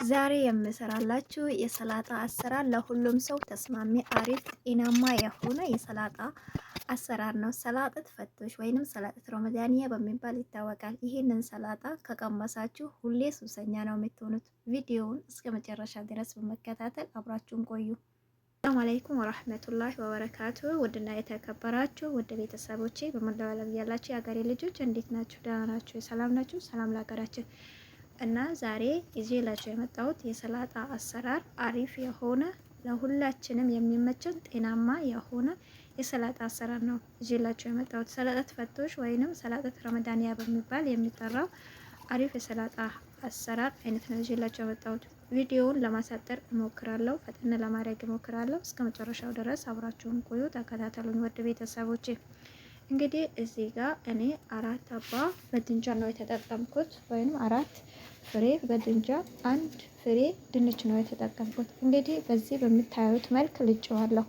ዛሬ የምሰራላችሁ የሰላጣ አሰራር ለሁሉም ሰው ተስማሚ አሪፍ ጤናማ የሆነ የሰላጣ አሰራር ነው። ሰላጣት ፈቶሽ ወይንም ሰላጣት ረመዳንያ በሚባል ይታወቃል። ይህንን ሰላጣ ከቀመሳችሁ ሁሌ ሱሰኛ ነው የምትሆኑት። ቪዲዮውን እስከ መጨረሻ ድረስ በመከታተል አብራችሁን ቆዩ። ሰላም አለይኩም ወራህመቱላሂ ወበረካቱ። ውድና የተከበራችሁ ውድ ቤተሰቦቼ በመላው ዓለም ያላችሁ የሀገሬ ልጆች እንዴት ናችሁ? ደህና ናችሁ? ሰላም ናችሁ? ሰላም ለሀገራችን እና ዛሬ ይዤላችሁ የመጣሁት የሰላጣ አሰራር አሪፍ የሆነ ለሁላችንም የሚመችን ጤናማ የሆነ የሰላጣ አሰራር ነው ይዤላችሁ የመጣሁት። ሰላጣት ፈቶሽ ወይንም ሰላጣት ረመዳንያ በሚባል የሚጠራው አሪፍ የሰላጣ አሰራር አይነት ነው ይዤላችሁ የመጣሁት። ቪዲዮውን ለማሳጠር እሞክራለሁ፣ ፈጥነ ለማድረግ እሞክራለሁ። እስከ መጨረሻው ድረስ አብራችሁን ቆዩ፣ ተከታተሉኝ ወደ ቤተሰቦቼ። እንግዲህ እዚህ ጋር እኔ 4 አባ በድንጃን ነው የተጠቀምኩት፣ ወይም 4 ፍሬ በድንጃን 1 ፍሬ ድንች ነው የተጠቀምኩት። እንግዲህ በዚህ በምታዩት መልክ ልጬዋለሁ።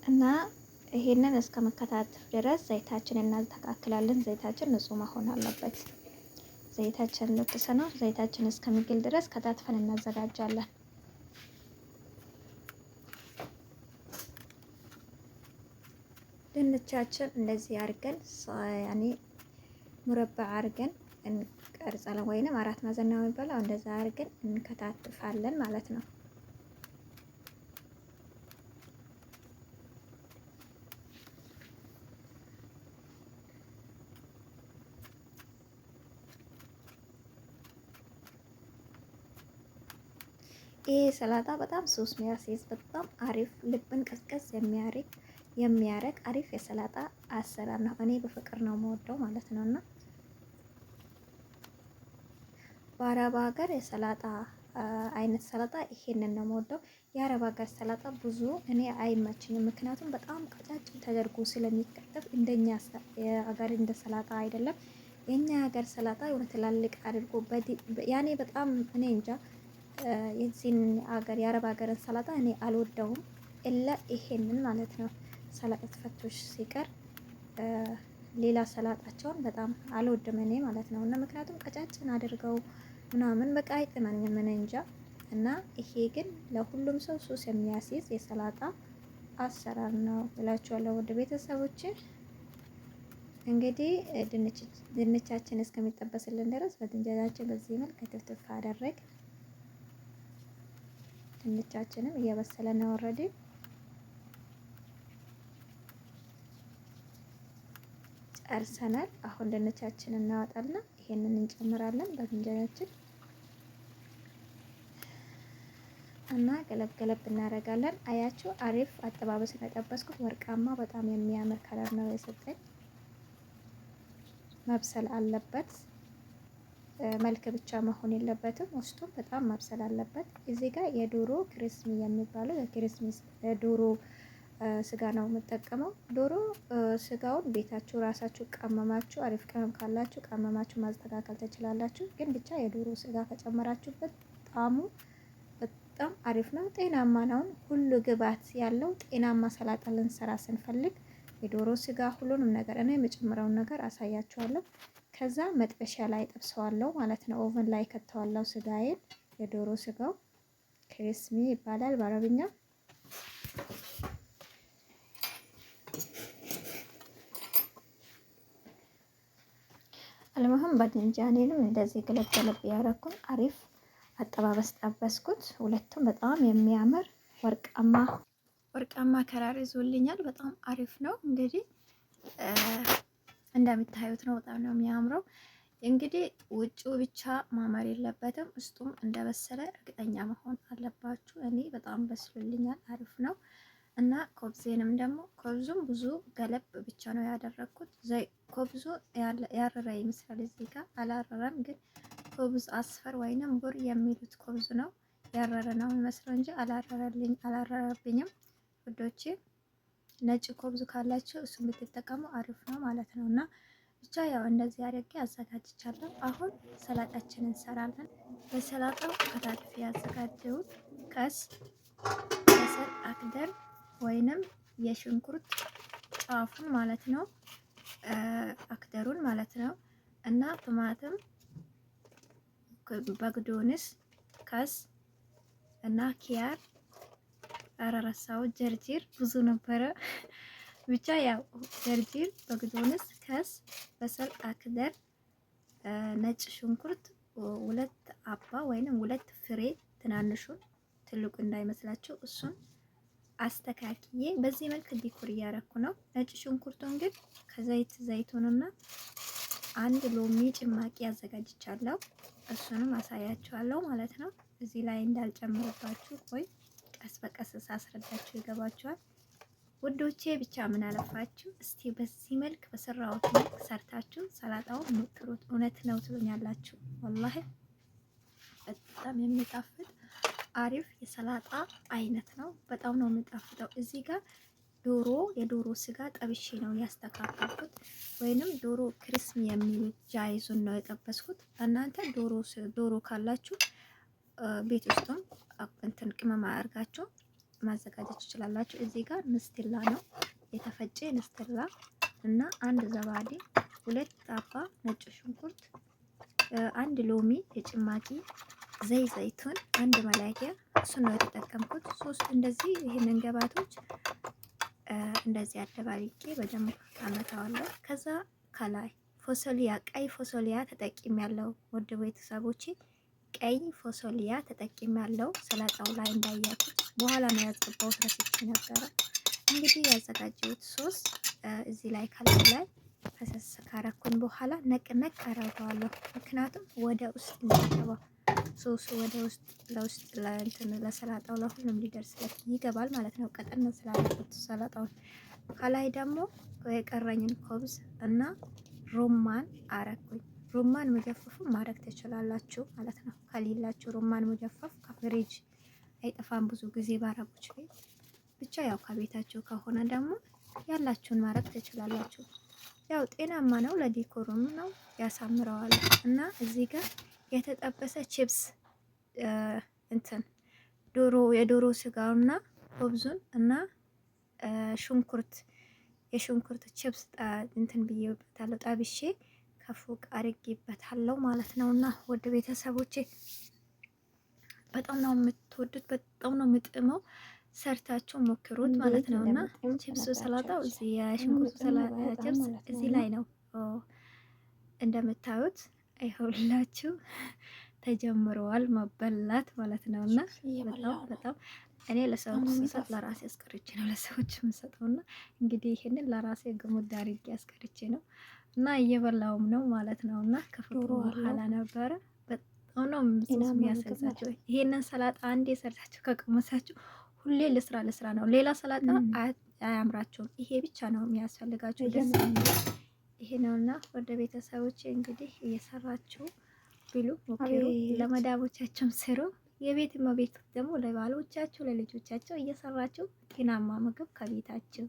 እና ይሄንን እስከ መከታተፍ ድረስ ዘይታችንን እናስተካክላለን። ዘይታችን ንጹህ መሆን አለበት። ዘይታችን ለጥሰነው ዘይታችን እስከሚግል ድረስ ከታትፈን እናዘጋጃለን። ድንቻችን እንደዚህ አድርገን ያኔ ሙረባ አድርገን እንቀርጻለን፣ ወይንም 4 ማዕዘን ነው የሚባለው። እንደዛ አድርገን እንከታትፋለን ማለት ነው። ይህ ሰላጣ በጣም ሶስ የሚያስይዝ በጣም አሪፍ ልብን ቀዝቀዝ የሚያረግ አሪፍ የሰላጣ አሰራር ነው። እኔ በፍቅር ነው የምወደው ማለት ነው። እና በአረብ ሀገር የሰላጣ አይነት ሰላጣ ይሄንን ነው የምወደው። የአረብ ሀገር ሰላጣ ብዙ እኔ አይመችኝም፣ ምክንያቱም በጣም ቀጫጭን ተደርጎ ስለሚከተፍ እንደኛ ሀገር እንደ ሰላጣ አይደለም። የኛ ሀገር ሰላጣ የሆነ ትላልቅ አድርጎ ያኔ በጣም እኔ እንጃ የዚህን ሀገር የአረብ ሀገርን ሰላጣ እኔ አልወደውም። እላ ይሄንን ማለት ነው ሰላጣት ፈቶሽ ሲቀር ሌላ ሰላጣቸውን በጣም አልወድም እኔ ማለት ነው። እና ምክንያቱም ቀጫጭን አድርገው ምናምን በቃ አይጥመኝም እኔ እንጃ። እና ይሄ ግን ለሁሉም ሰው ሱስ የሚያስይዝ የሰላጣ አሰራር ነው እላችኋለሁ ወደ ቤተሰቦች። እንግዲህ ድንቻችን እስከሚጠበስልን ድረስ በድንጃችን በዚህ መልክ ክትፍትፍ አደረግ። ድንቻችንም እየበሰለ ነው ኦልሬዲ። ጨርሰናል። አሁን ድንቻችንን እናወጣልና ይሄንን እንጨምራለን በድንጃችን እና ገለብ እናደርጋለን። አያችሁ አሪፍ አጠባበስ ነው የጠበስኩት። ወርቃማ በጣም የሚያምር ከለር ነው የሰጠኝ። መብሰል አለበት፣ መልክ ብቻ መሆን የለበትም። ውስጡም በጣም መብሰል አለበት። እዚህ ጋር የዶሮ ክሪስሚ የሚባለው የክሪስሚ ዶሮ ስጋ ነው የምጠቀመው። ዶሮ ስጋውን ቤታችሁ ራሳችሁ ቀመማችሁ፣ አሪፍ ቅመም ካላችሁ ቀመማችሁ ማስተካከል ትችላላችሁ። ግን ብቻ የዶሮ ስጋ ከጨመራችሁበት ጣዕሙ በጣም አሪፍ ነው፣ ጤናማ ነው። ሁሉ ግብዓት ያለው ጤናማ ሰላጣ ልንሰራ ስንፈልግ የዶሮ ስጋ ሁሉንም ነገር እኔ የምጨምረውን ነገር አሳያችኋለሁ። ከዛ መጥበሻ ላይ ጠብሰዋለሁ ማለት ነው። ኦቨን ላይ ከተዋለው ስጋዬን። የዶሮ ስጋው ክሪስሚ ይባላል በአረብኛ። አለማህም ባድንጃኔንም እንደዚህ ገለብ ያረኩን አሪፍ አጠባበስ ጠበስኩት። ሁለቱም በጣም የሚያምር ወርቃማ ከለር ይዞልኛል። በጣም አሪፍ ነው። እንግዲህ እንደምታዩት ነው። በጣም ነው የሚያምረው። እንግዲህ ውጭው ብቻ ማማር የለበትም፣ ውስጡም እንደበሰለ እርግጠኛ መሆን አለባችሁ። እኔ በጣም በስሎልኛል፣ አሪፍ ነው። እና ኮብዜንም ደግሞ ኮብዙም ብዙ ገለብ ብቻ ነው ያደረኩት። ኮብዙ ያረረ ይመስላል፣ እዚህ ጋር አላረረም። ግን ኮብዝ አስፈር ወይንም ቡር የሚሉት ኮብዝ ነው ያረረ ነው የሚመስለው እንጂ አላረረብኝም ውዶቼ። ነጭ ኮብዝ ካላችሁ እሱን ብትጠቀሙ አሪፍ ነው ማለት ነው። እና ብቻ ያው እንደዚህ አድርጌ አዘጋጅቻለሁ። አሁን ሰላጣችንን እንሰራለን። በሰላጣው ከታትፌ ያዘጋጀሁት ከስ፣ ከሰል አክደር ወይንም የሽንኩርት ጫፉን ማለት ነው፣ አክደሩን ማለት ነው እና ቲማቲም፣ በግዶንስ፣ ከስ እና ኪያር አረረሳው ጀርጂር ብዙ ነበረ። ብቻ ያው ጀርጂር፣ በግዶንስ፣ ከስ፣ በሰል አክደር፣ ነጭ ሽንኩርት ሁለት አባ ወይንም ሁለት ፍሬ ትናንሹን ትልቁ እንዳይመስላችሁ እሱን አስተካክዬ በዚህ መልክ ዲኮር እያረኩ ነው። ነጭ ሽንኩርቱን ግን ዘይቱንና አንድ ሎሚ ጭማቂ አዘጋጅቻለሁ። እሱንም አሳያችኋለሁ ማለት ነው። እዚህ ላይ እንዳልጨምርባችሁ ቆይ ቀስ በቀስ ሳስረዳችሁ ይገባችኋል ውዶቼ። ብቻ ምን አለፋችሁ እስቲ በዚህ መልክ በሰራሁት መልክ ሰርታችሁ ሰላጣውን ሞክሩት። እውነት ነው ትሉኛላችሁ። ወላሂ በጣም የሚጣፍጥ አሪፍ የሰላጣ አይነት ነው። በጣም ነው የሚጣፍጠው። እዚህ ጋር የዶሮ ስጋ ጠብሼ ነው ያስተካከልኩት፣ ወይንም ዶሮ ክሪስሚ የሚሉት ጃይዙን ነው የጠበስኩት። እናንተ ዶሮ ካላችሁ ቤት ውስጥም እንትን ቅመማ አድርጋችሁ ማዘጋጀት ትችላላችሁ። እዚህ ጋር ንስትላ ነው የተፈጨ ንስትላ እና አንድ ዘባዴ፣ ሁለት አባ ነጭ ሽንኩርት፣ አንድ ሎሚ የጭማቂ ዘይቱን፣ አንድ መላኪያ እሱን ነው የተጠቀምኩት። ሶስት እንደዚህ ይሄንን ገባቶች እንደዚህ አደባልቄ በደንብ አመታዋለሁ። ከዛ ከላይ ፎሶሊያ ቀይ ፎሶሊያ ተጠቂም ያለው ወደ ቤተሰቦቼ ቀይ ፎሶሊያ ተጠቂም ያለው ሰላጣው ላይ እንዳያችሁት በኋላ ነው ያስገባሁት፣ ረስቼ ነበረ። እንግዲህ ያዘጋጀሁት ሶስ እዚህ ላይ ከላይ ላይ ፈሰስ ካረኩኝ በኋላ ነቅ አረገዋለሁ። ምክንያቱም ወደ ውስጥ እንዲገባ ሶሱ ወደ ውስጥ ለውስጥ ለእንትን ለሰላጣው ለሁሉም ሊደርስለት ይገባል ማለት ነው። ቀጠን ስላለበት ሰላጣውን ከላይ ደግሞ የቀረኝን ኮብዝ እና ሮማን አረኩኝ። ሮማን መጀፈፍ ማድረግ ትችላላችሁ ማለት ነው። ከሌላችሁ ሮማን መጀፈፍ ከፍሪጅ አይጠፋም ብዙ ጊዜ ባረቦች ቤት። ብቻ ያው ከቤታችሁ ከሆነ ደግሞ ያላችሁን ማድረግ ትችላላችሁ። ያው ጤናማ ነው፣ ለዲኮሩም ነው ያሳምረዋል። እና እዚህ ጋር የተጠበሰ ቺፕስ እንትን የዶሮ ስጋውና ኮብዙን እና ሽንኩርት የሽንኩርት ቺፕስ እንትን ብዬበታለሁ፣ ጠብሼ ከፎቅ አርጌበታለሁ ማለት ነው። እና ወደ ቤተሰቦቼ በጣም ነው የምትወዱት፣ በጣም ነው የምጥመው። ሰርታችሁ ሞክሩት ማለት ነው። እና ቺፕሱ ሰላጣው እዚህ የሽንኩርቱ ቺፕስ እዚህ ላይ ነው እንደምታዩት። ይኸውላችሁ ተጀምረዋል መበላት ማለት ነው። እና በጣም እኔ ለሰዎች ስሰጥ ለራሴ አስቀርቼ ነው ለሰዎች የምሰጠው። እና እንግዲህ ይሄንን ለራሴ ግሙድ አድርጌ አስቀርቼ ነው እና እየበላውም ነው ማለት ነው። እና ከፍቅሩ በኋላ ነበረ በጣም ነው የሚያሰዛቸው። ይሄንን ሰላጣ አንዴ ሰርታችሁ ከቀመሳችሁ ሁሌ ለስራ ነው። ሌላ ሰላጣ አያምራቸውም። ይሄ ብቻ ነው የሚያስፈልጋቸው። ደስ ይሄ ነውና ወደ ቤተሰቦቼ እንግዲህ እየሰራችሁ ብሉ፣ ሞክሩ። ለመዳቦቻችሁም ስሩ። የቤት እመቤት ደግሞ ለባሎቻችሁ ለልጆቻቸው እየሰራችሁ ጤናማ ምግብ ከቤታችሁ